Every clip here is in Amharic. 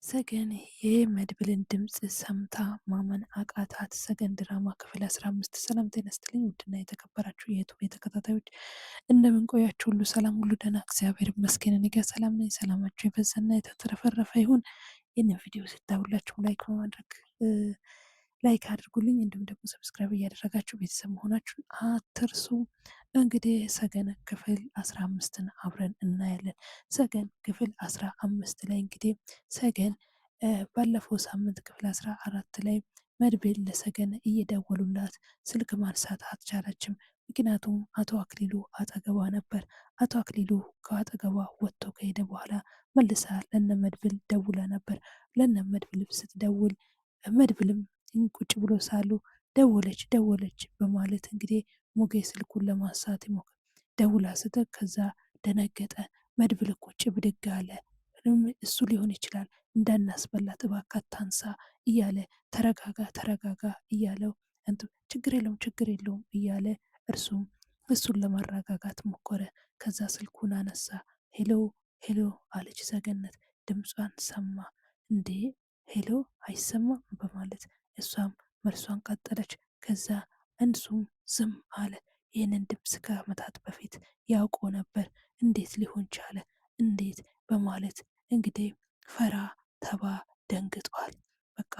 ሰገን የመድብልን ድምፅ ሰምታ ማመን አቃታት። ሰገን ድራማ ክፍል 15። ሰላም ጤና ይስጥልኝ ውድና የተከበራችሁ የዩቱብ ተከታታዮች እንደምን ቆያችሁ? ሁሉ ሰላም፣ ሁሉ ደህና፣ እግዚአብሔር ይመስገን። እኔ ጋር ሰላም ነኝ። ሰላማችሁ የበዛና የተትረፈረፈ ይሁን። ይህንን ቪዲዮ ስታዩላችሁ ላይክ በማድረግ ላይክ አድርጉልኝ። እንዲሁም ደግሞ ሰብስክራይብ እያደረጋችሁ ቤተሰብ መሆናችሁን አትርሱ። እንግዲህ ሰገን ክፍል 15ን አብረን እናያለን። ሰገን ክፍል 15 ላይ እንግዲህ ሰገን ባለፈው ሳምንት ክፍል 14 ላይ መድብል ለሰገን እየደወሉላት ስልክ ማንሳት አልቻለችም። ምክንያቱም አቶ አክሊሉ አጠገቧ ነበር። አቶ አክሊሉ ከአጠገቧ ወጥቶ ከሄደ በኋላ መልሳ ለነ መድብል ደውላ ነበር። ለነ መድብል ስትደውል መድብልም ቁጭ ብሎ ሳሉ ደወለች በማለት እንግዲህ ሞጌ ስልኩን ለማንሳት ይሞክር ደውላ ስትል ከዛ ደነገጠ። መድብል ቁጭ ብድግ አለ። እሱ ሊሆን ይችላል እንዳናስበላት እባክህ ታንሳ እያለ ተረጋጋ እያለው ችግር የለውም እያለ እሱን ለማረጋጋት ሞከረ። ከዛ ስልኩን አነሳ። ሄሎ አለች ሰገነት። ድምጿን ሰማ። እንዴ ሄሎ አይሰማም በማለት እሷም መልሷን ቀጠለች። ከዛ እንሱም ዝም አለ። ይህንን ድምፅ ከዓመታት በፊት ያውቆ ነበር። እንዴት ሊሆን ቻለ? እንዴት በማለት እንግዲህ ፈራ ተባ ደንግጧል። በቃ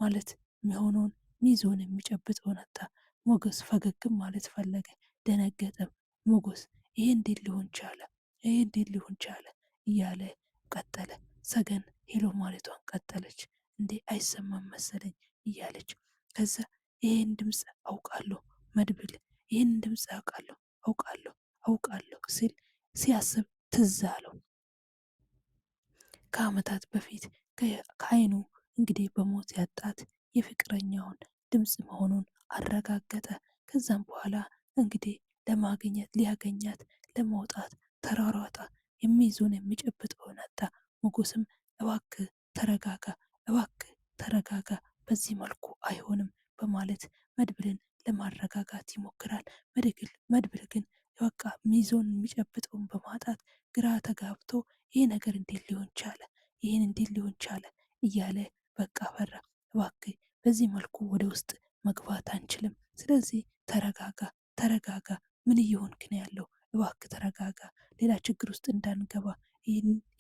ማለት የሚሆነውን ሚዞን የሚጨብጠውን አጣ። ሞገስ ፈገግም ማለት ፈለገ፣ ደነገጠም። ሞገስ ይሄ እንዴት ሊሆን ቻለ እያለ ቀጠለ። ሰገን ሄሎ ማለቷን ቀጠለች። እንዴ አይሰማም መሰለኝ እያለች ከዛ ይሄን ድምፅ አውቃለሁ መድብል ይህን ድምፅ አውቃለሁ ሲል ሲያስብ ትዝ አለው ከዓመታት በፊት ከአይኑ እንግዲህ በሞት ያጣት የፍቅረኛውን ድምፅ መሆኑን አረጋገጠ። ከዛም በኋላ እንግዲህ ሊያገኛት ለመውጣት ተሯሯጠ። የሚይዙን የሚጨብጠውን አጣ። ሞገስም እባክህ ተረጋጋ፣ በዚህ መልኩ አይሆንም በማለት መድብልን ለማረጋጋት ይሞክራል። መድብል ግን በቃ ሚዞን የሚጨብጠውን በማጣት ግራ ተጋብቶ ይሄ ነገር ይህን እንዴት ሊሆን ቻለ እያለ በቃ ፈራ። እባክህ በዚህ መልኩ ወደ ውስጥ መግባት አንችልም። ስለዚህ ተረጋጋ፣ ምን እየሆንክ ነው ያለው? እባክህ ተረጋጋ፣ ሌላ ችግር ውስጥ እንዳንገባ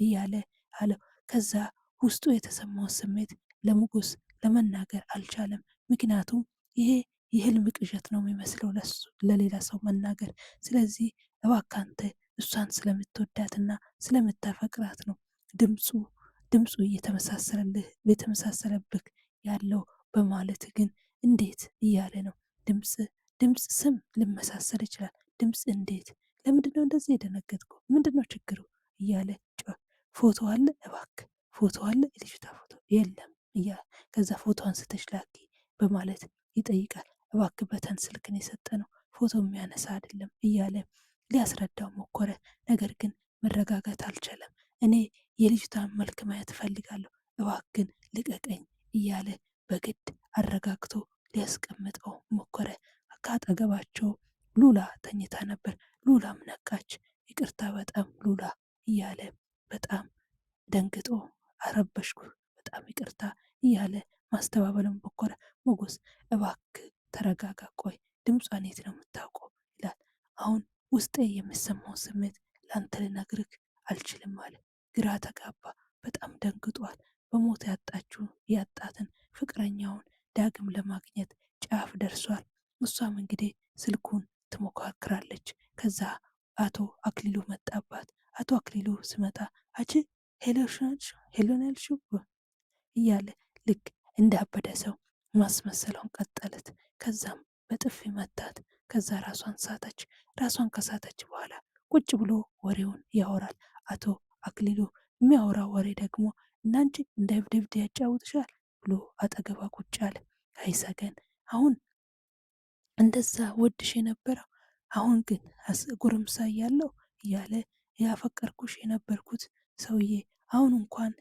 እያለ አለው። ከዛ ውስጡ የተሰማውን ስሜት ለሞገስ ለመናገር አልቻለም። ምክንያቱም ይሄ የህልም ቅዠት ነው የሚመስለው ለሌላ ሰው መናገር። ስለዚህ እባክህ አንተ እሷን ስለምትወዳትና ስለምታፈቅራት ነው ድምፁ እየተመሳሰለብህ ያለው በማለት ግን እንዴት እያለ ነው። ድምፅ ስም ልመሳሰል ይችላል። ድምፅ እንዴት? ለምንድነው እንደዚህ የደነገጥኩ? ምንድነው ችግሩ እያለ ፎቶ አለ እባክህ ፎቶ አለ የልጅቷ ፎቶ የለም ከዛ ፎቶ አንስተሽ ላኪ በማለት ይጠይቃል። እባክህ በተን ስልክን የሰጠነው ፎቶ የሚያነሳ አይደለም እያለ ሊያስረዳው ሞከረ። ነገር ግን መረጋጋት አልቻለም። እኔ የልጅቷን መልክ ማየት እፈልጋለሁ፣ እባክን ልቀቀኝ እያለ በግድ አረጋግቶ ሊያስቀምጠው ሞከረ። ከአጠገባቸው ሉላ ተኝታ ነበር። ሉላም ነቃች። ይቅርታ በጣም ሉላ እያለ በጣም ደንግጦ አረበሽኩ በጣም ይቅርታ እያለ ማስተባበልን ሞከረ። ሞገስ እባክህ ተረጋጋ፣ ቆይ ድምጿን የት ነው የምታውቀው ይላል። አሁን ውስጤ የሚሰማው ስሜት ለአንተ ልነግርህ አልችልም አለ። ግራ ተጋባ። በጣም ደንግጧል። በሞት ያጣትን ፍቅረኛውን ዳግም ለማግኘት ጫፍ ደርሷል። እሷም እንግዲህ ስልኩን ትሞካክራለች። ከዛ አቶ አክሊሉ መጣባት። አቶ አክሊሉ ስመጣ አቺ ሄሎ ናልሽው እያለ ልክ እንዳበደ ሰው ማስመሰለውን ቀጠለት። ከዛም በጥፊ መታት። ከዛ ራሷን ሳተች። ራሷን ከሳተች በኋላ ቁጭ ብሎ ወሬውን ያወራል። አቶ አክሊሉ የሚያወራ ወሬ ደግሞ እናንቺ እንደ እብድ ያጫውትሻል ብሎ አጠገባ ቁጭ አለ። አይ ሰገን አሁን እንደዛ ወድሽ የነበረው አሁን ግን ጎረምሳ እያለሁ እያለ ያፈቀርኩሽ የነበርኩት ሰውዬ አሁን እንኳን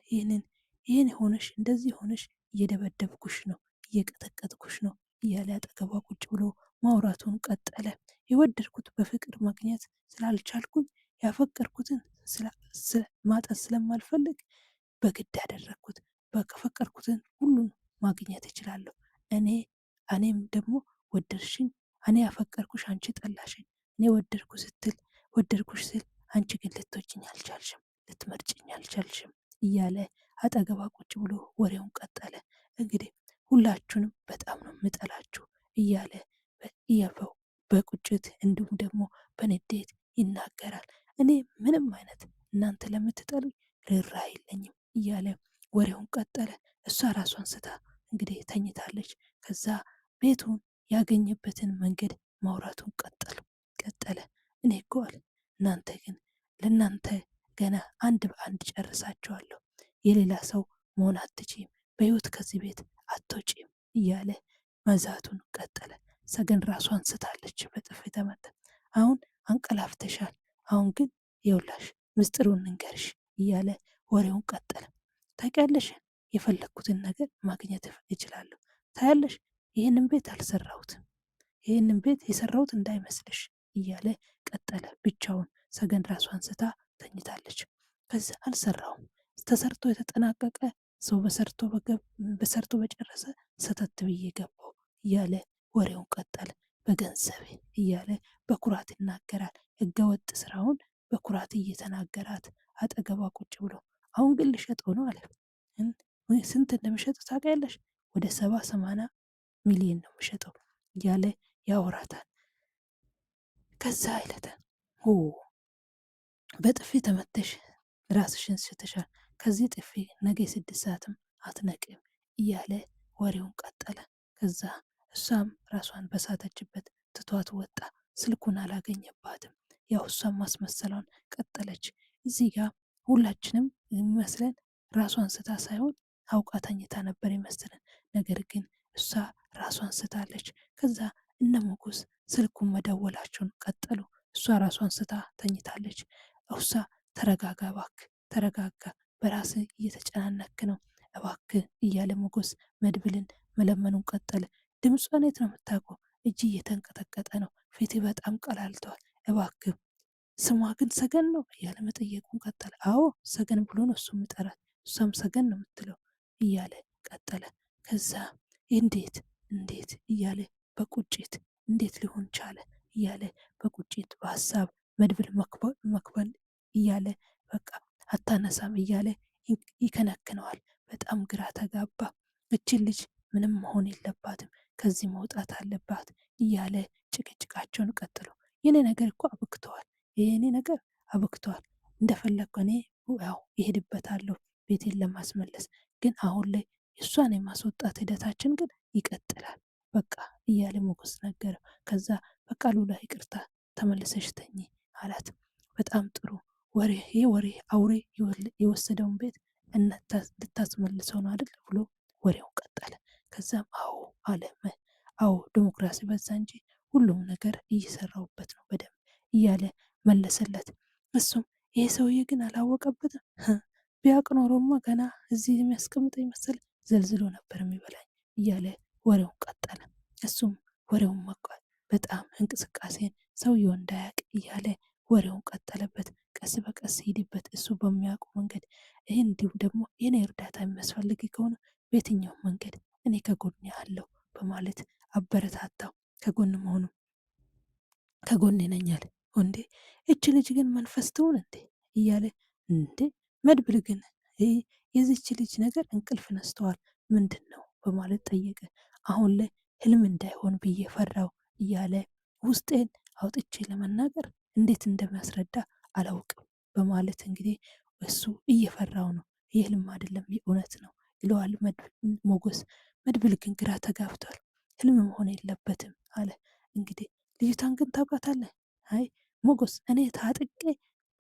ይህን ሆነሽ እንደዚህ ሆነሽ እየደበደብኩሽ ነው፣ እየቀጠቀጥኩሽ ነው እያለ አጠገቧ ቁጭ ብሎ ማውራቱን ቀጠለ። የወደድኩት በፍቅር ማግኘት ስላልቻልኩኝ ያፈቀርኩትን ማጣት ስለማልፈልግ በግድ ያደረግኩት በፈቀድኩትን ሁሉን ማግኘት እችላለሁ። እኔ እኔም ደግሞ ወደድሽኝ፣ እኔ ያፈቀርኩሽ አንቺ ጠላሽኝ፣ እኔ ወደድኩሽ ስል አንቺ ግን ልትወጂኝ አልቻልሽም፣ ልትመርጭኝ አልቻልሽም እያለ አጠገቧ ቁጭ ብሎ ወሬውን ቀጠለ። እንግዲህ ሁላችሁንም በጣም ነው የምጠላችሁ እያለ እያፈው በቁጭት እንዲሁም ደግሞ በንዴት ይናገራል። እኔ ምንም አይነት እናንተ ለምትጠሉኝ ርኅራኄ የለኝም እያለ ወሬውን ቀጠለ። እሷ ራሷን ስታ እንግዲህ ተኝታለች። ከዛ ቤቱን ያገኘበትን መንገድ ማውራቱን ቀጠለ። እኔ እኮ አለ እናንተ ግን ለእናንተ ገና አንድ በአንድ ጨርሳቸዋለሁ። የሌላ ሰው መሆን አትችይም፣ በህይወት ከዚህ ቤት አትወጪም እያለ መዛቱን ቀጠለ። ሰገን ራሷን ስታለች፣ በጥፊ ተመታ። አሁን አንቀላፍተሻል፣ አሁን ግን የውላሽ ምስጢሩን እንገርሽ እያለ ወሬውን ቀጠለ። ታውቂያለሽ የፈለግኩትን ነገር ማግኘት እችላለሁ። ታያለሽ ይህንን ቤት አልሰራሁትም፣ ይህንን ቤት የሰራሁት እንዳይመስልሽ እያለ ቀጠለ። ብቻውን ሰገን ራሷን ስታ ተኝታለች። ከዚ አልሰራውም፣ ተሰርቶ የተጠናቀቀ ሰው በሰርቶ በጨረሰ ሰተት ብዬ ገባው እያለ ወሬውን ቀጠለ። በገንዘቤ እያለ በኩራት ይናገራል። ህገወጥ ስራውን በኩራት እየተናገራት አጠገቧ ቁጭ ብሎ አሁን ግን ልሸጠው ነው አለ። ስንት እንደምሸጥ ታውቂያለሽ? ወደ 70-80 ሚሊዮን ነው የምሸጠው እያለ ያወራታል። ከዛ አይለተ በጥፊ ተመተሽ ራስሽን ስተሻል፣ ከዚህ ጥፊ ነገ 6 ሰዓትም አትነቅም እያለ ወሬውን ቀጠለ። ከዛ እሷም ራሷን በሳተችበት ትቷት ወጣ። ስልኩን አላገኘባትም። ያው እሷም ማስመሰሏን ቀጠለች። እዚህ ጋር ሁላችንም የሚመስለን ራሷን ስታ ሳይሆን አውቃ ተኝታ ነበር ይመስለን። ነገር ግን እሷ ራሷን ስታለች። ከዛ እነ ሞገስ ስልኩን መደወላቸውን ቀጠሉ። እሷ ራሷን ስታ ተኝታለች። እሷ ተረጋጋ እባክህ ተረጋጋ፣ በራስ እየተጨናነክ ነው እባክህ እያለ ሞገስ መድብልን መለመኑን ቀጠለ። ድምጿን የት ነው የምታውቀው? እጅ እየተንቀጠቀጠ ነው፣ ፊት በጣም ቀላልተዋል፣ እባክህ ስሟ ግን ሰገን ነው እያለ መጠየቁን ቀጠለ። አዎ ሰገን ብሎ ነው እሱ ምጠራት፣ እሷም ሰገን ነው የምትለው እያለ ቀጠለ። ከዛ እንዴት እንዴት እያለ በቁጭት እንዴት ሊሆን ቻለ እያለ በቁጭት በሀሳብ መድብል መክበል እያለ በቃ አታነሳም እያለ ይከነክነዋል። በጣም ግራ ተጋባ። እችን ልጅ ምንም መሆን የለባትም ከዚህ መውጣት አለባት እያለ ጭቅጭቃቸውን ቀጥሎ የኔ ነገር እኮ አብክተዋል፣ የኔ ነገር አብክተዋል፣ እንደፈለግኩ እኔ ያው ይሄድበታለሁ ቤቴን ለማስመለስ፣ ግን አሁን ላይ እሷን የማስወጣት ሂደታችን ግን ይቀጥላል በቃ እያለ ሞገስ ነገረው። ከዛ በቃ ሉላ ይቅርታ ተመልሰሽ ተኝ አላት። በጣም ጥሩ ወሬ አውሬ የወሰደውን ቤት ልታስመልሰው ነው አይደል ብሎ ወሬውን ቀጠለ። ከዛም አዎ አለመ። አዎ ዲሞክራሲ በዛ እንጂ ሁሉም ነገር እየሰራውበት ነው በደንብ እያለ መለሰለት። እሱም ይሄ ሰውዬ ግን አላወቀበትም። ቢያውቅ ኖሮማ ገና እዚህ የሚያስቀምጠኝ መሰል ዘልዝሎ ነበር የሚበላኝ እያለ ወሬውን ቀጠለ። እሱም ወሬውን መቋል በጣም እንቅስቃሴን ሰውየው እንዳያውቅ እያለ ወሬውን ቀጠለበት። ቀስ በቀስ ሂድበት እሱ በሚያውቁ መንገድ። ይህ እንዲሁም ደግሞ የኔ እርዳታ የሚያስፈልግ ከሆነ በየትኛው መንገድ እኔ ከጎን አለው በማለት አበረታታው። ከጎን ነኛል እንዴ እች ልጅ ግን መንፈስ ትሆን እንዴ እያለ እንዴ መድብል ግን የዚች ልጅ ነገር እንቅልፍ ነስተዋል ምንድን ነው በማለት ጠየቀ። አሁን ላይ ህልም እንዳይሆን ብዬ ፈራው እያለ ውስጤን አውጥቼ ለመናገር እንዴት እንደሚያስረዳ አላውቅም በማለት እንግዲህ እሱ እየፈራው ነው። የህልም አይደለም የእውነት ነው ይለዋል ሞገስ። መድብል ግን ግራ ተጋብቷል። ህልም መሆን የለበትም አለ። እንግዲህ ልጅቷን ግን ታውቃታለህ? አይ ሞገስ እኔ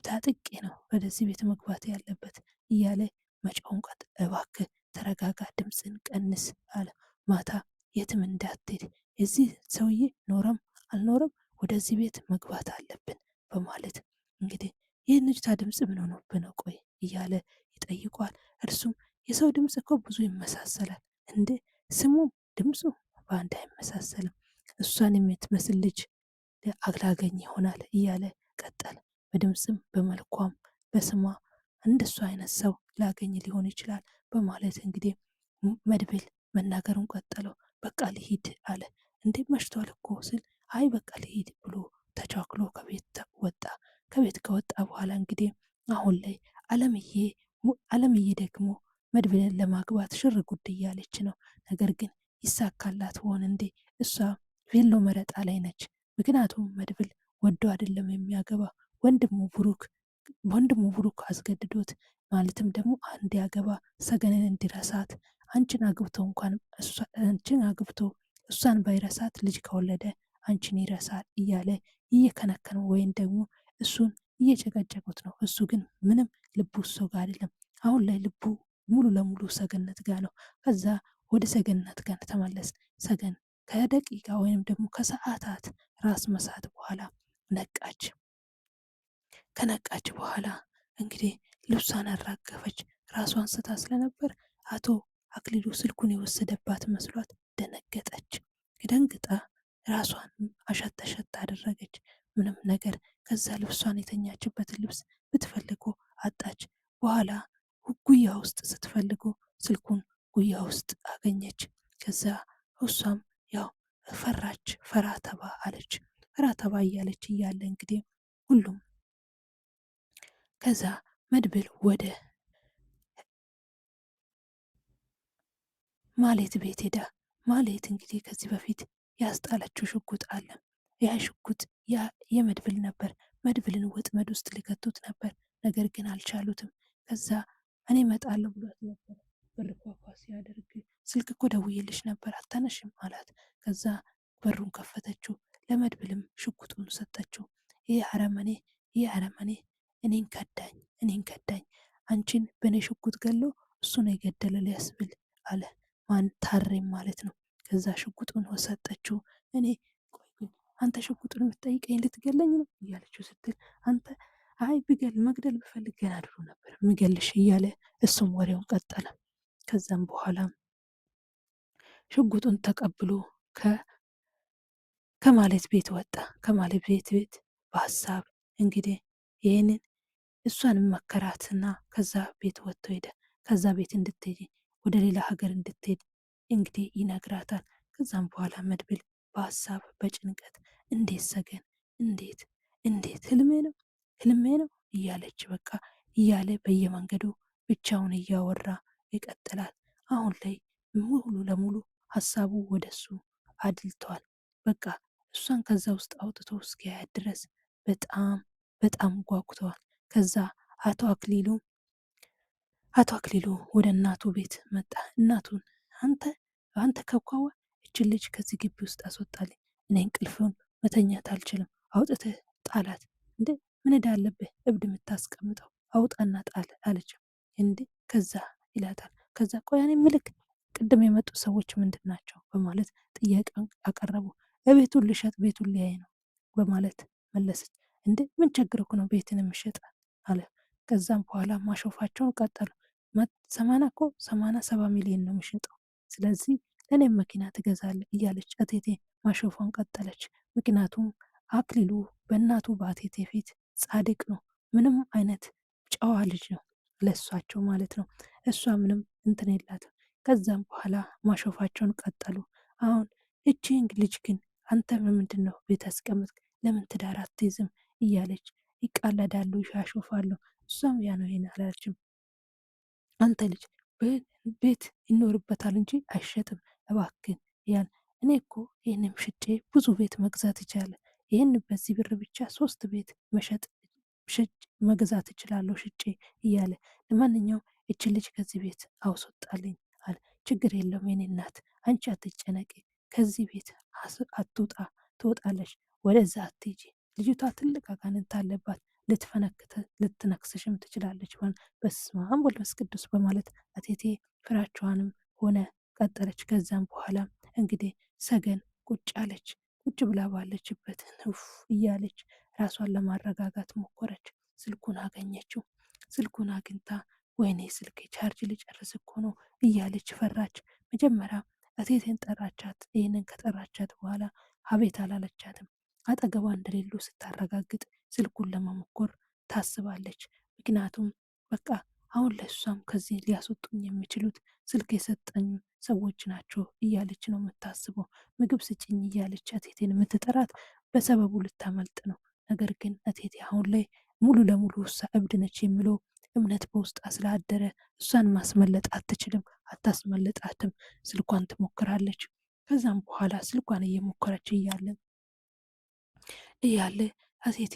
ታጥቄ ነው ወደዚህ ቤት መግባት ያለበት እያለ መጫውን ቀጥ እባክህ ተረጋጋ፣ ድምፅን ቀንስ አለ። ማታ የትም እንዳትሄድ፣ የዚህ ሰውዬ ኖረም አልኖረም ወደዚህ ቤት መግባት አለብን በማለት እንግዲህ ይህን ልጅቷ ድምፅ ምን ሆኖብህ ነው ቆይ እያለ ይጠይቋል። እርሱም የሰው ድምፅ እኮ ብዙ ይመሳሰላል እንዴ ስሙም ድምፁ በአንድ አይመሳሰልም፣ እሷን የምትመስል ልጅ አላገኝ ይሆናል እያለ ቀጠለ። በድምፅም በመልኳም በስሟ እንደሱ አይነት ሰው ላገኝ ሊሆን ይችላል በማለት እንግዲህ መድብል መናገሩን ቀጠለው። በቃ ልሂድ አለ። እንዴ መሽቷል እኮ ስል አይ በቃ ልሂድ ብሎ ተቻክሎ ከቤት ወጣ። ከቤት ከወጣ በኋላ እንግዲህ አሁን ላይ አለምዬ ደግሞ መድብልን ለማግባት ሽር ጉድ እያለች ነው። ነገር ግን ይሳካላት ሆን እንዴ? እሷ ቬሎ መረጣ ላይ ነች። ምክንያቱም መድብል ወዶ አይደለም የሚያገባ ወንድሙ ብሩክ አስገድዶት ማለትም ደግሞ እንዲያገባ ሰገንን እንዲረሳት አንቺን አግብቶ እሷን ባይረሳት ልጅ ከወለደ አንቺን ይረሳል እያለ እየከነከነው ወይም ደግሞ እሱን እየጨቀጨቁት ነው። እሱ ግን ምንም ልቡ እሱ ጋር አይደለም። አሁን ላይ ልቡ ሙሉ ለሙሉ ሰገነት ጋር ነው። ከዛ ወደ ሰገነት ጋር ተመለስ። ሰገን ከደቂቃ ወይም ደግሞ ከሰዓታት ራስ መሳት በኋላ ነቃች። ከነቃች በኋላ እንግዲህ ልብሷን አራገፈች። ራሷን ስታ ስለነበር አቶ አክሊሉ ስልኩን የወሰደባት መስሏት ደነገጠች። ደንግጣ ራሷን አሸተሸት አደረገች። ምንም ነገር ከዛ ልብሷን የተኛችበትን ልብስ ብትፈልጎ አጣች። በኋላ ጉያ ውስጥ ስትፈልጎ ስልኩን ጉያ ውስጥ አገኘች። ከዛ እሷም ያው ፈራች። ፈራ ተባ አለች። ፈራ ተባ እያለች እያለ እንግዲህ ሁሉም ከዛ መድብል ወደ ማሌት ቤት ሄዳ ማሌት እንግዲህ ከዚህ በፊት ያስጣለችው ሽጉጥ አለ። ያ ሽጉጥ የመድብል ነበር። መድብልን ወጥመድ ውስጥ ሊከቱት ነበር። ነገር ግን አልቻሉትም። ከዛ እኔ እመጣለሁ ብሏት ነበር። በር ኳኳ ሲያደርግ ስልክ እኮ ደውዬልሽ ነበር አታነሽም አላት። ከዛ በሩን ከፈተችው። ለመድብልም ሽጉጡን ሰጠችው። ይህ አረመኔ እኔን ከዳኝ አንቺን በእኔ ሽጉጥ ገሎ እሱ ነው የገደለ ሊያስብል አለ። ማን ታሬም ማለት ነው። ከዛ ሽጉጡን ወሰጠችው። እኔ ቆይ ግን አንተ ሽጉጡን የምትጠይቀኝ ልትገለኝ ነው እያለችው ስትል አንተ አይ መግደል ብፈልግ ገና ድሮ ነበር ምገልሽ እያለ እሱም ወሬውን ቀጠለ። ከዛም በኋላ ሽጉጡን ተቀብሎ ከማለት ቤት ወጣ። ከማለት ቤት በሀሳብ እንግዲህ ይህንን እሷን መከራትና ከዛ ቤት ወጥቶ ሄደ። ከዛ ቤት እንድትሄድ ወደ ሌላ ሀገር እንድትሄድ እንግዲህ ይነግራታል። ከዛም በኋላ መድብል በሀሳብ በጭንቀት እንዴት ሰገን እንዴት ህልሜ ነው እያለች በቃ እያለ በየመንገዱ ብቻውን እያወራ ይቀጥላል። አሁን ላይ ሙሉ ለሙሉ ሀሳቡ ወደሱ አድልተዋል። በቃ እሷን ከዛ ውስጥ አውጥቶ እስኪያያት ድረስ በጣም በጣም ጓጉተዋል። ከዛ አቶ አክሊሉ ወደ እናቱ ቤት መጣ። እናቱን አንተ ከኳዋ እችን ልጅ ከዚህ ግቢ ውስጥ አስወጣልኝ፣ እኔ እንቅልፍን መተኛት አልችልም፣ አውጥተህ ጣላት። እንዴ ምን ዕዳ አለብህ እብድ የምታስቀምጠው አውጣና ጣል አለችው። እንዴ ከዛ ይላታል። ከዛ ቆያኔ ምልክ ቅድም የመጡ ሰዎች ምንድን ናቸው በማለት ጥያቄውን አቀረቡ። ቤቱን ልሸጥ ቤቱን ሊያይ ነው በማለት መለሰች። እንዴ ምን ቸግረኩ ነው ቤትን የምሸጥ አለ። ከዛም በኋላ ማሾፋቸውን ቀጠሉ። 87 ሚሊዮን ነው የሚሸጠው፣ ስለዚህ ለእኔም መኪና ትገዛለህ እያለች እቴቴ ማሾፏን ቀጠለች። ምክንያቱም አክሊሉ በእናቱ በአቴቴ ፊት ጻድቅ ነው። ምንም አይነት ጨዋ ልጅ ነው ለእሷቸው ማለት ነው። እሷ ምንም እንትን የላትም። ከዛም በኋላ ማሾፋቸውን ቀጠሉ። አሁን እቺ ልጅ ግን አንተ ምንድን ነው ቤት ያስቀምጥ ለምን ትዳር አትይዝም እያለች ይቃለዳሉ፣ ያሾፋሉ። እሷም ያ ነው ይሄን አላለችም። አንተ ልጅ ቤት ይኖርበታል እንጂ አይሸጥም እባክን ያን እኔ እኮ ይህንም ሽጬ ብዙ ቤት መግዛት ይቻላል። ይህን በዚህ ብር ብቻ 3 ቤት መግዛት እችላለሁ ሽጬ እያለ ለማንኛውም እች ልጅ ከዚህ ቤት አውስወጣልኝ አለ። ችግር የለውም የኔ እናት አንቺ አትጨነቂ፣ ከዚህ ቤት አትውጣ፣ ትወጣለች፣ ወደዛ አትሄጂ፣ ልጅቷ ትልቅ አጋንንት አለባት፣ ልትነክስሽም ትችላለች። በስመ አብ ወወልድ ወመንፈስ ቅዱስ በማለት እቴቴ ፍራቿንም ሆነ ቀጠለች። ከዛም በኋላ እንግዲህ ሰገን ቁጭ አለች። ቁጭ ብላ ባለችበት ውፍ እያለች ራሷን ለማረጋጋት ሞከረች። ስልኩን አገኘችው። ስልኩን አግኝታ ወይኔ ስልክ ቻርጅ ልጨርስ እኮ ነው እያለች ፈራች። መጀመሪያ እቴቴን ጠራቻት። ይህንን ከጠራቻት በኋላ አቤት አላለቻትም። አጠገቧ እንደሌሉ ስታረጋግጥ ስልኩን ለመሞከር ታስባለች። ምክንያቱም በቃ አሁን ለእሷም ከዚህ ሊያስወጡኝ የሚችሉት ስልክ የሰጠኝ ሰዎች ናቸው እያለች ነው የምታስበው። ምግብ ስጭኝ እያለች እቴቴን የምትጠራት በሰበቡ ልታመልጥ ነው። ነገር ግን እቴቴ አሁን ላይ ሙሉ ለሙሉ እሷ እብድ ነች የሚለው እምነት በውስጧ ስላደረ እሷን ማስመለጥ አትችልም፣ አታስመልጣትም። ስልኳን ትሞክራለች። ከዛም በኋላ ስልኳን እየሞከረች እያለ እቴቴ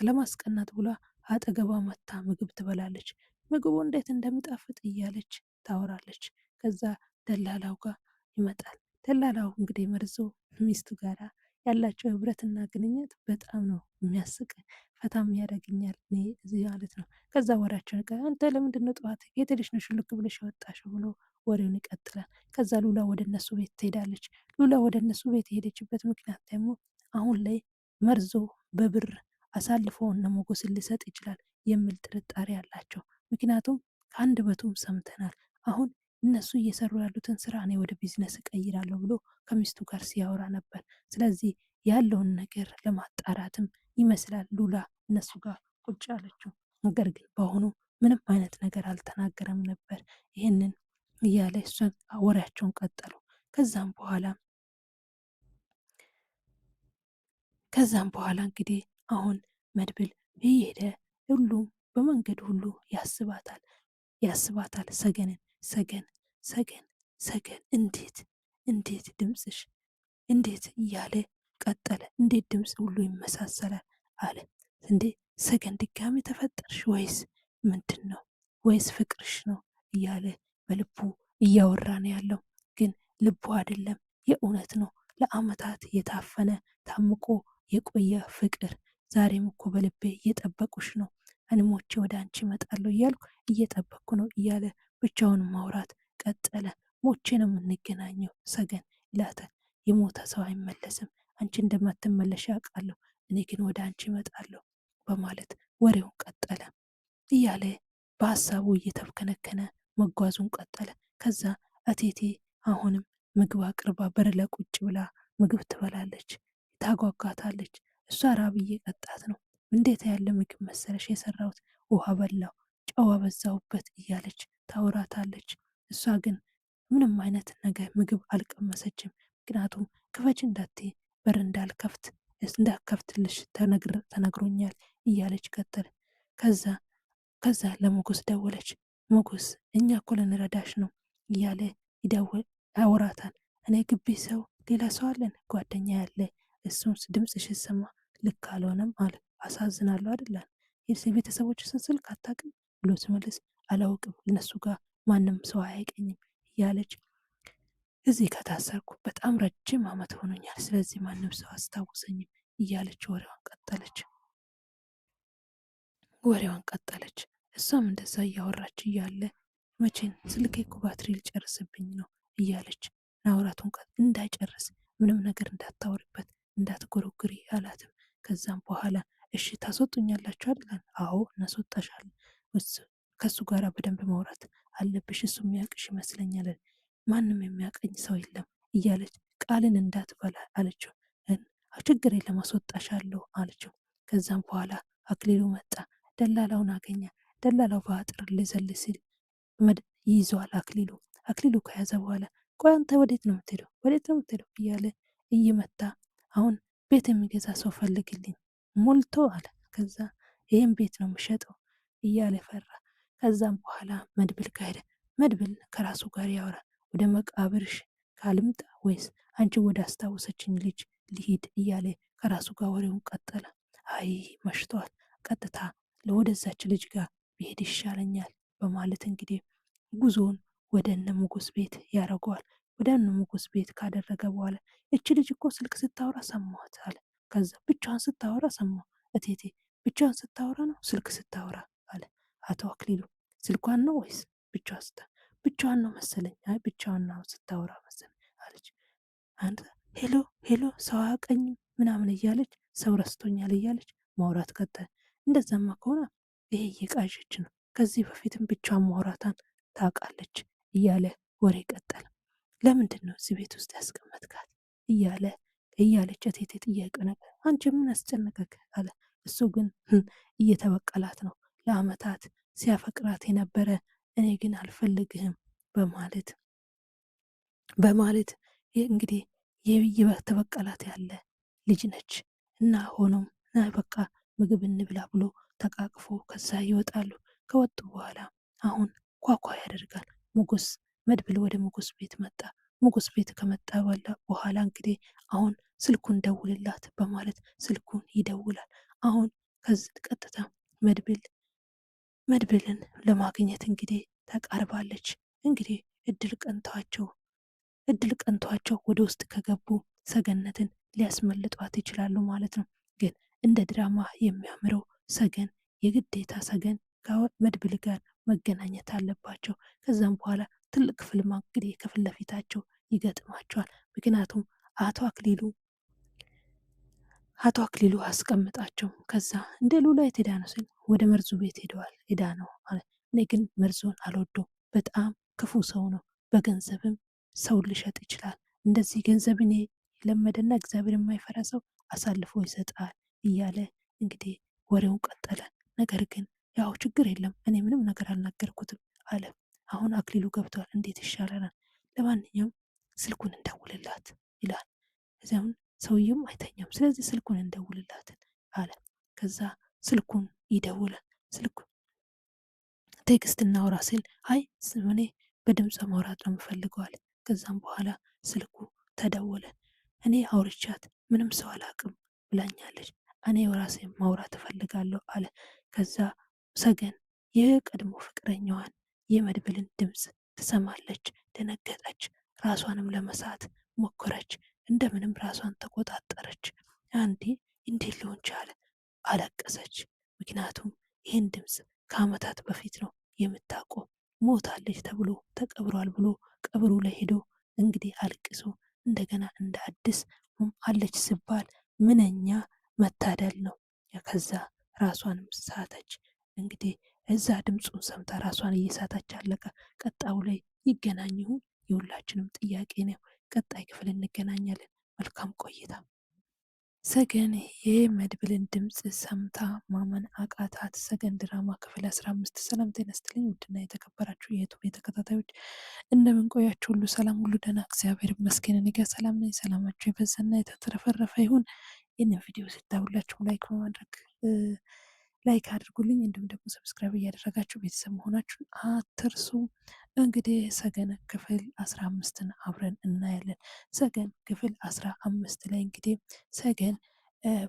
ለማስቀናት ብላ አጠገቧ መታ ምግብ ትበላለች። ምግቡ እንዴት እንደሚጣፍጥ እያለች ታወራለች። ከዛ ደላላው ጋር ይመጣል። ደላላው እንግዲህ መርዞ ሚስቱ ጋራ ያላቸው ህብረትና ግንኙነት በጣም ነው የሚያስቅ፣ ፈታም ያደርግኛል እኔ እዚህ ማለት ነው። ከዛ ወሬያቸውን አንተ ለምንድን ነው ጠዋት የት ሄደሽ ነው ሽልክ ብለሽ የወጣሽው ብሎ ወሬውን ይቀጥላል። ከዛ ሉላ ወደ እነሱ ቤት ትሄዳለች። ሉላ ወደ እነሱ ቤት የሄደችበት ምክንያት ደግሞ አሁን ላይ መርዞ በብር አሳልፎ እነ ሞገስን ሊሰጥ ይችላል የሚል ጥርጣሬ አላቸው። ምክንያቱም ከአንድ በቱም ሰምተናል። አሁን እነሱ እየሰሩ ያሉትን ስራ እኔ ወደ ቢዝነስ እቀይራለሁ ብሎ ከሚስቱ ጋር ሲያወራ ነበር። ስለዚህ ያለውን ነገር ለማጣራትም ይመስላል ሉላ እነሱ ጋር ቁጭ አለችው። ነገር ግን በአሁኑ ምንም አይነት ነገር አልተናገረም ነበር። ይህንን እያለ እሷን ወሬያቸውን ቀጠሉ። ከዛም በኋላ እንግዲህ አሁን መድብል እየሄደ ሁሉም በመንገድ ሁሉ ያስባታል። ሰገንን ሰገን ሰገን ሰገን እንዴት ድምፅሽ እንዴት እያለ ቀጠለ። እንዴት ድምፅ ሁሉ ይመሳሰላል አለ። እንዴ ሰገን ድጋሚ ተፈጠርሽ ወይስ ምንድን ነው? ወይስ ፍቅርሽ ነው እያለ በልቡ እያወራ ነው ያለው። ግን ልቡ አይደለም፣ የእውነት ነው። ለአመታት የታፈነ ታምቆ የቆየ ፍቅር ዛሬም እኮ በልቤ እየጠበቁሽ ነው፣ አንሞቼ ወደ አንቺ እመጣለሁ እያልኩ እየጠበቅኩ ነው እያለ ብቻውን ማውራት ቀጠለ። ሞቼ ነው የምንገናኘው ሰገን ይላታል። የሞተ ሰው አይመለስም፣ አንቺ እንደማትመለሽ ያውቃለሁ፣ እኔ ግን ወደ አንቺ እመጣለሁ በማለት ወሬውን ቀጠለ። እያለ በሀሳቡ እየተብከነከነ መጓዙን ቀጠለ። ከዛ እቴቴ አሁንም ምግብ አቅርባ በር ላይ ቁጭ ብላ ምግብ ትበላለች፣ ታጓጓታለች። እሷ ራብ እየቀጣት ነው። እንዴት ያለ ምግብ መሰለሽ የሰራሁት፣ ውሃ በላው፣ ጨው አበዛውበት እያለች ታወራታለች። እሷ ግን ምንም አይነት ነገር ምግብ አልቀመሰችም። ምክንያቱም ክፈች እንዳትዪ በር እንዳከፍትልሽ ተነግሮኛል እያለች ቀጠለ። ከዛ ለሞገስ ደወለች። ሞገስ እኛ እኮ ልንረዳሽ ነው እያለ ያወራታል። እኔ ግቢ ሰው ሌላ ሰው አለን ጓደኛ ያለ እሱም ድምፅሽ ስሰማ ልክ አልሆነም አለ። አሳዝናለሁ አይደለም የቤተሰቦችሽን ስልክ አታውቅም ብሎ ስመልስ አላውቅም፣ እነሱ ጋር ማንም ሰው አያውቀኝም እያለች እዚህ ከታሰርኩ በጣም ረጅም ዓመት ሆኖኛል፣ ስለዚህ ማንም ሰው አስታውሰኝም እያለች ወሬዋን ቀጠለች። እሷም እንደዛ እያወራች እያለ መቼን ስልኬ እኮ ባትሪ ሊጨርስብኝ ነው እያለች ናውራቱን እንዳይጨርስ ምንም ነገር እንዳታወሪበት እንዳትጎረጉሪ አላትም። ከዛም በኋላ እሺ ታስወጡኛላችሁ አይደለን? አዎ እናስወጣሻለን፣ ከእሱ ጋር በደንብ ማውራት አለብሽ፣ እሱ የሚያውቅሽ ይመስለኛል፣ ማንም የሚያቀኝ ሰው የለም እያለች ቃልን እንዳትበላ አለችው። ችግር የለም አስወጣሻለሁ አለችው። ከዛም በኋላ አክሊሉ መጣ። ደላላውን አገኘ። ደላላው በአጥር ሊዘል ሲል ይይዘዋል። አክሊሉ ከያዘ በኋላ ቆይ አንተ ወዴት ነው የምትሄደው እያለ እየመታ አሁን ቤት የሚገዛ ሰው ፈልግልኝ ሞልቶ አለ። ከዛ ይህም ቤት ነው የምሸጠው እያለ ፈራ። ከዛም በኋላ መድብል ካሄደ መድብል ከራሱ ጋር ያወራል። ወደ መቃብርሽ ካልምጣ ወይስ አንቺ ወደ አስታወሰችኝ ልጅ ልሂድ እያለ ከራሱ ጋር ወሬውን ቀጠለ። አይ መሽቷል፣ ቀጥታ ለወደዛች ልጅ ጋር ብሄድ ይሻለኛል በማለት እንግዲህ ጉዞውን ወደ እነ ሞገስ ቤት ያደርገዋል። ወደ እነ ሞገስ ቤት ካደረገ በኋላ እች ልጅ እኮ ስልክ ስታወራ ሰማኋት አለ። ከዛ ብቻዋን ስታወራ ሰማሁ እቴቴ፣ ብቻዋን ስታወራ ነው ስልክ ስታወራ አለ አቶ አክሊሉ። ስልኳን ነው ወይስ ብቻዋን ነው መሰለኝ፣ አይ ብቻዋን ነው ስታወራ መሰለኝ አለች። አንድ ሄሎ ሄሎ ሰው አያውቀኝም ምናምን እያለች ሰው ረስቶኛል እያለች ማውራት ቀጠለ። እንደዛማ ከሆነ ይሄ እየቃዠች ነው፣ ከዚህ በፊትም ብቻዋን ማውራታን ታውቃለች እያለ ወሬ ቀጠለ። ለምንድን ነው እዚህ ቤት ውስጥ ያስቀመጥካት እያለች እቴቴ ጥያቄ ነገር፣ አንቺ ምን አስጨነቀክ አለ። እሱ ግን እየተበቀላት ነው። ለአመታት ሲያፈቅራት የነበረ እኔ ግን አልፈልግህም በማለት በማለት እንግዲህ ተበቀላት ያለ ልጅ ነች እና ሆኖም በቃ ምግብ እንብላ ብሎ ተቃቅፎ ከዛ ይወጣሉ። ከወጡ በኋላ አሁን ኳኳ ያደርጋል። ሞገስ መድብል ወደ ሞገስ ቤት መጣ። ሞገስ ቤት ከመጣ በኋላ እንግዲህ አሁን ስልኩን ደውልላት በማለት ስልኩን ይደውላል። አሁን ከዚህ ቀጥታ መድብልን ለማግኘት እንግዲህ ተቃርባለች። እንግዲህ እድል ቀንቷቸው ወደ ውስጥ ከገቡ ሰገነትን ሊያስመልጧት ይችላሉ ማለት ነው። ግን እንደ ድራማ የሚያምረው ሰገን የግዴታ ሰገን ከመድብል ጋር መገናኘት አለባቸው። ከዛም በኋላ ትልቅ ፍልማ እንግዲህ ከፊት ለፊታቸው ይገጥማቸዋል። ምክንያቱም አቶ አክሊሉ አስቀምጣቸው ከዛ እንደ ሉላ የት ሄዳ ነው ሲል ወደ መርዙ ቤት ሄዳ ነው ማለት። እኔ ግን መርዙን አልወደው፣ በጣም ክፉ ሰው ነው። በገንዘብም ሰውን ሊሸጥ ይችላል። እንደዚህ ገንዘብን የለመደና እግዚአብሔር የማይፈራ ሰው አሳልፎ ይሰጣል እያለ እንግዲህ ወሬውን ቀጠለ። ነገር ግን ያው ችግር የለም እኔ ምንም ነገር አልናገርኩትም አለ። አሁን አክሊሉ ገብቷል፣ እንዴት ይሻለናል? ለማንኛውም ስልኩን እንደውልላት ይላል። እዚያውን ሰውየውም አይተኛም፣ ስለዚህ ስልኩን እንደውልላትን አለ። ከዛ ስልኩን ይደውላል። ስልኩን ቴክስት እናውራ ሲል አይ እኔ በድምፅ ማውራት ነው የምፈልገው አለ። ከዛም በኋላ ስልኩ ተደወለ። እኔ አውርቻት ምንም ሰው አላቅም ብላኛለች፣ እኔ ራሴ ማውራት እፈልጋለሁ አለ። ከዛ ሰገን የቀድሞ ፍቅረኛዋን የመድብልን ድምፅ ትሰማለች። ደነገጠች። ራሷንም ለመሳት ሞከረች። እንደምንም ራሷን ተቆጣጠረች። አንዴ እንዴት ሊሆን ቻለ? አለቀሰች። ምክንያቱም ይህን ድምፅ ከዓመታት በፊት ነው የምታውቀው። ሞታለች ተብሎ ተቀብሯል ብሎ ቀብሩ ላይ ሄዶ እንግዲህ አልቅሶ እንደገና እንደ አዲስ አለች ሲባል ምንኛ መታደል ነው። ከዛ ራሷንም ሳተች። እንግዲህ እዛ ድምፁን ሰምታ ራሷን እየሳተች አለቀ። ቀጣዩ ላይ ይገናኝ ይሁን የሁላችንም ጥያቄ ነው። ቀጣይ ክፍል እንገናኛለን። መልካም ቆይታ። ሰገን የመድብልን ድምፅ ሰምታ ማመን አቃታት። ሰገን ድራማ ክፍል 15። ሰላም ጤና ይስጥልኝ ውድና የተከበራችሁ የዩቱብ ተከታታዮች እንደምን ቆያችሁ? ሁሉ ሰላም፣ ሁሉ ደህና፣ እግዚአብሔር ይመስገን። እኔ ጋር ሰላም ነኝ። ሰላማችሁ የበዛና የተትረፈረፈ ይሁን። ይህንን ቪዲዮ ስታዩላችሁ ላይክ በማድረግ ላይክ አድርጉልኝ። እንዲሁም ደግሞ ሰብስክራይብ እያደረጋችሁ ቤተሰብ መሆናችሁን አትርሱ። እንግዲህ ሰገን ክፍል 15ን አብረን እናያለን። ሰገን ክፍል 15 ላይ እንግዲህ ሰገን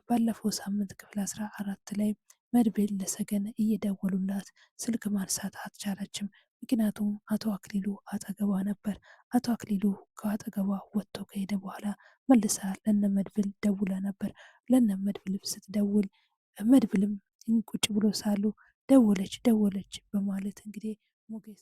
ባለፈው ሳምንት ክፍል 14 ላይ መድብል ለሰገን እየደወሉላት ስልክ ማንሳት አልቻለችም። ምክንያቱም አቶ አክሊሉ አጠገቧ ነበር። አቶ አክሊሉ ከአጠገቧ ወጥቶ ከሄደ በኋላ መልሳ ለነ መድብል ደውላ ነበር። ለነ መድብል ስትደውል መድብልም ቁጭ ብሎ ሳሉ ደወለች በማለት እንግዲህ ሞገስ